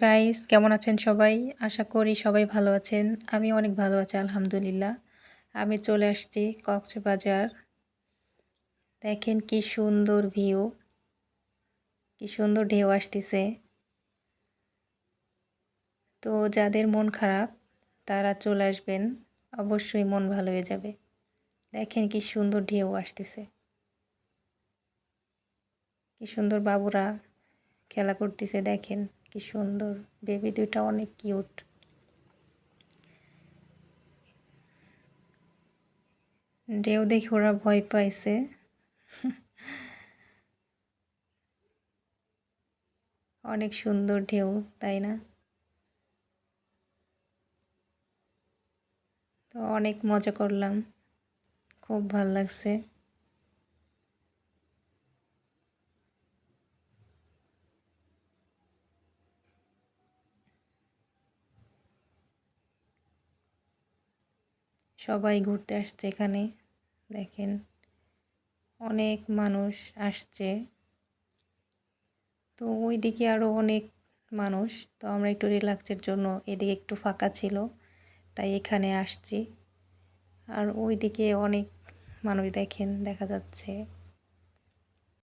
Guys কেমন আছেন সবাই? আশা করি সবাই ভালো আছেন। আমি অনেক ভালো আছি আলহামদুলিল্লাহ। আমি চলে আসছি কক্সবাজার। দেখেন কি সুন্দর ভিউ, কি সুন্দর ঢেউ আসতেছে। তো যাদের মন খারাপ তারা চলে আসবেন, অবশ্যই মন ভালো হয়ে যাবে। দেখেন কি সুন্দর ঢেউ আসতেছে, কি সুন্দর বাবুরা খেলা করতেছে। দেখেন কি সুন্দর, বেবি দুইটা অনেক কিউট। ঢেউ দেখে ওরা ভয় পাইছে। অনেক সুন্দর ঢেউ, তাই না? তো অনেক মজা করলাম, খুব ভাল লাগছে। সবাই ঘুরতে আসছে এখানে, দেখেন অনেক মানুষ আসছে। তো ওইদিকে আরও অনেক মানুষ। তো আমরা একটু রিল্যাক্সের জন্য এদিকে একটু ফাঁকা ছিল, তাই এখানে আসছি। আর ওইদিকে অনেক মানুষ দেখেন দেখা যাচ্ছে।